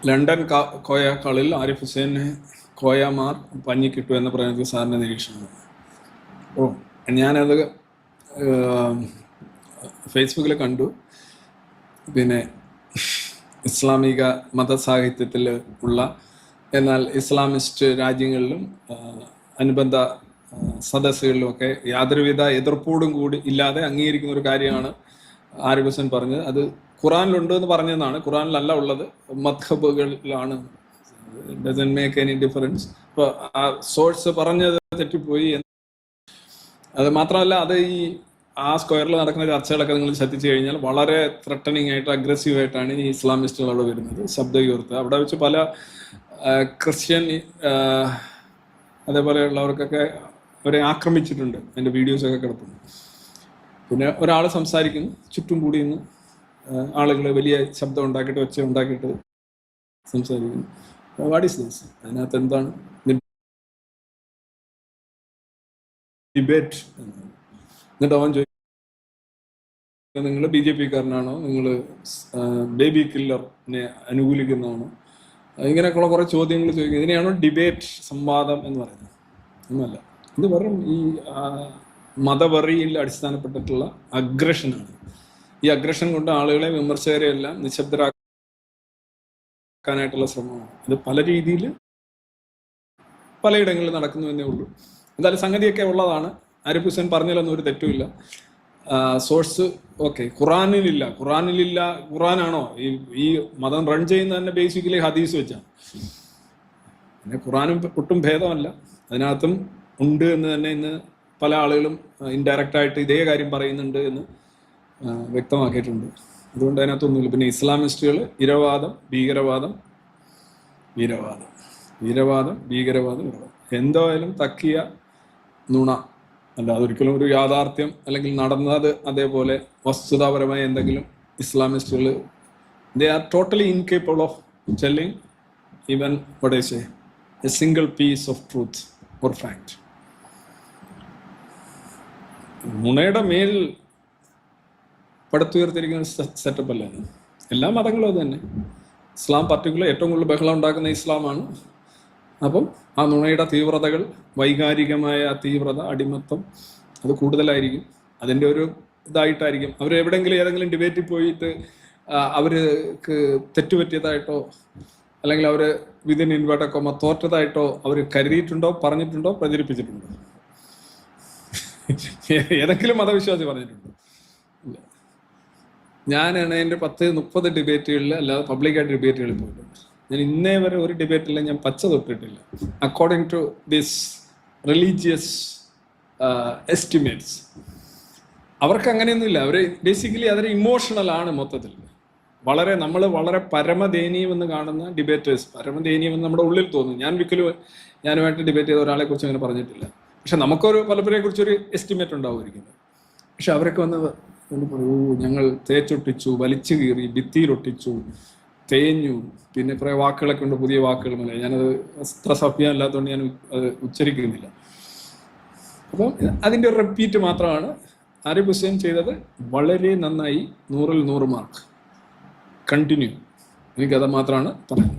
London കോയക്കളിൽ Arif ഹുസൈനെ കോയമാർ പഞ്ഞിക്കിട്ടു എന്ന് പറയുന്നത് സാറിൻ്റെ നിരീക്ഷണമാണ്. ഞാനത് ഫേസ്ബുക്കിൽ കണ്ടു. പിന്നെ ഇസ്ലാമിക മതസാഹിത്യത്തിൽ ഉള്ള എന്നാൽ ഇസ്ലാമിസ്റ്റ് രാജ്യങ്ങളിലും അനുബന്ധ സദസ്സുകളിലുമൊക്കെ യാതൊരുവിധ എതിർപ്പോടും കൂടി ഇല്ലാതെ അംഗീകരിക്കുന്ന ഒരു കാര്യമാണ് ആരിഫ് ഹുസൈൻ പറഞ്ഞത്. അത് ഖുറാനിലുണ്ട് എന്ന് പറഞ്ഞതാണ്, ഖുറാനിലല്ല ഉള്ളത്, മദ്ഹബുകളിലാണ്. Doesn't make any difference. ഇപ്പോൾ ആ സോഴ്സ് പറഞ്ഞത് തെറ്റിപ്പോയി. അത് മാത്രമല്ല, അത് ആ സ്ക്വയറിൽ നടക്കുന്ന ചർച്ചകളൊക്കെ നിങ്ങൾ ശ്രദ്ധിച്ചു കഴിഞ്ഞാൽ വളരെ ത്രെട്ടനിങ് ആയിട്ട് അഗ്രസീവായിട്ടാണ് ഈ ഇസ്ലാമിസ്റ്റുകൾ അവിടെ വരുന്നത്, ശബ്ദം ഉയർത്തുക. അവിടെ വെച്ച് പല ക്രിസ്ത്യൻ അതേപോലെയുള്ളവർക്കൊക്കെ അവരെ ആക്രമിച്ചിട്ടുണ്ട്. അതിൻ്റെ വീഡിയോസൊക്കെ കിടപ്പുണ്ട്. പിന്നെ ഒരാൾ സംസാരിക്കുന്നു, ചുറ്റും കൂടി നിന്ന് ആളുകൾ വലിയ ശബ്ദം ഉണ്ടാക്കിയിട്ട് ഒച്ച ഉണ്ടാക്കിയിട്ട് സംസാരിക്കുന്നു. What is this? അതിനകത്ത് എന്താണ് ഡിബേറ്റ്? എന്നിട്ട് അവൻ ചോദിക്കും, നിങ്ങൾ BJP കാരനാണോ, നിങ്ങൾ ബേബി കില്ലറിനെ അനുകൂലിക്കുന്നതാണോ? ഇങ്ങനെയൊക്കെയുള്ള കുറേ ചോദ്യങ്ങൾ ചോദിക്കും. ഇതിനെയാണോ ഡിബേറ്റ്, സംവാദം എന്ന് പറയുന്നത്? ഒന്നുമല്ല. ഇത് വെറും ഈ മതവെറിയിൽ അടിസ്ഥാനപ്പെട്ടിട്ടുള്ള അഗ്രഷനാണ്. ഈ അഗ്രഷൻ കൊണ്ട് ആളുകളെ, വിമർശകരെ എല്ലാം നിശബ്ദരാക്കാനായിട്ടുള്ള ശ്രമമാണ്. ഇത് പല രീതിയിൽ പലയിടങ്ങളിൽ നടക്കുന്നു എന്നേ ഉള്ളൂ. എന്തായാലും സംഗതിയൊക്കെ ഉള്ളതാണ്. ആരിഫ് ഹുസൈൻ പറഞ്ഞതിലൊന്നും ഒരു തെറ്റുമില്ല. Source okay, ഖുറാനിലില്ല. ഖുറാനാണോ ഈ മതം റൺ ചെയ്യുന്നത്? തന്നെ ബേസിക്കലി ഹദീസ് വെച്ചാണ്. പിന്നെ ഖുറാനും ഒട്ടും ഭേദമല്ല, അതിനകത്തും ഉണ്ട് എന്ന് തന്നെ ഇന്ന് പല ആളുകളും ഇൻഡയറക്റ്റായിട്ട് ഇതേ കാര്യം പറയുന്നുണ്ട് എന്ന് വ്യക്തമാക്കിയിട്ടുണ്ട്. അതുകൊണ്ട് അതിനകത്തൊന്നുമില്ല. പിന്നെ ഇസ്ലാമിസ്റ്റുകൾ ഇരവാദം, ഭീകരവാദം, എന്തായാലും തക്കിയ നുണ അല്ല, അതൊരിക്കലും ഒരു യാഥാർത്ഥ്യം അല്ലെങ്കിൽ നടന്നത് അതേപോലെ വസ്തുതാപരമായ എന്തെങ്കിലും ഇസ്ലാമിസ്റ്റുകൾ they are totally incapable of telling even what I say a single piece of truth or fact. നുണയുടെ മേൽ പടുത്തുയർത്തിരിക്കുന്ന സെറ്റപ്പ് അല്ല അത്. എല്ലാ മതങ്ങളും അത് തന്നെ. ഇസ്ലാം പർട്ടിക്കുലർ ഏറ്റവും കൂടുതൽ ബഹളം ഉണ്ടാക്കുന്ന ഇസ്ലാമാണ്. അപ്പം ആ നുണയുടെ തീവ്രതകൾ, വൈകാരികമായ തീവ്രത, അടിമത്തം അത് കൂടുതലായിരിക്കും. അതിൻ്റെ ഒരു ഇതായിട്ടായിരിക്കും അവരെവിടെയെങ്കിലും ഏതെങ്കിലും ഡിബേറ്റിൽ പോയിട്ട് അവർക്ക് തെറ്റുപറ്റിയതായിട്ടോ അല്ലെങ്കിൽ അവർ വിതിൻ ഇൻവേർട്ടർ തോറ്റതായിട്ടോ അവർ കരുതിയിട്ടുണ്ടോ, പറഞ്ഞിട്ടുണ്ടോ, പ്രചരിപ്പിച്ചിട്ടുണ്ടോ? ഏതെങ്കിലും മതവിശ്വാസി പറഞ്ഞിട്ടുണ്ടോ? ഇല്ല. ഞാനാണ് എൻ്റെ 10-30 ഡിബേറ്റുകളിൽ അല്ലാതെ പബ്ലിക്കായിട്ട് ഡിബേറ്റുകളിൽ പോയിട്ടുണ്ട്. ഞാൻ ഇന്നേ വരെ ഒരു ഡിബേറ്റിൽ ഞാൻ പച്ച തൊട്ടിട്ടില്ല. According to this religious estimates അവർക്ക് അങ്ങനെയൊന്നുമില്ല. അവർ ബേസിക്കലി അതൊരു ഇമോഷണലാണ് മൊത്തത്തിൽ. നമ്മൾ വളരെ പരമദയനീയം എന്ന് കാണുന്ന ഡിബേറ്റേഴ്സ്, പരമദയനീയം എന്ന് നമ്മുടെ ഉള്ളിൽ തോന്നും. ഞാനുമായിട്ട് ഡിബേറ്റ് ചെയ്ത ഒരാളെ കുറിച്ച് അങ്ങനെ പറഞ്ഞിട്ടില്ല. പക്ഷെ നമുക്കൊരു പലപ്പോഴെ കുറിച്ചൊരു എസ്റ്റിമേറ്റ് ഉണ്ടാവുമായിരിക്കും. പക്ഷെ അവരൊക്കെ വന്ന് പറയൂ, ഞങ്ങൾ തേച്ചൊട്ടിച്ചു, വലിച്ചു കീറി, ഭിത്തിയിലൊട്ടിച്ചു, തേഞ്ഞു, പിന്നെ കുറേ വാക്കുകളൊക്കെ ഉണ്ട്, പുതിയ വാക്കുകളുമല്ല. ഞാനത് അത്ര സഭ്യമല്ലാത്തതുകൊണ്ട് ഞാൻ അത് ഉച്ചരിക്കുന്നില്ല. അപ്പം അതിൻ്റെ ഒരു റിപ്പീറ്റ് മാത്രമാണ് ആരിഫ് ഹുസൈൻ ചെയ്തത്. വളരെ നന്നായി, 100-ൽ 100 മാർക്ക്. കണ്ടിന്യൂ. എനിക്കത് മാത്രമാണ് പറയാൻ.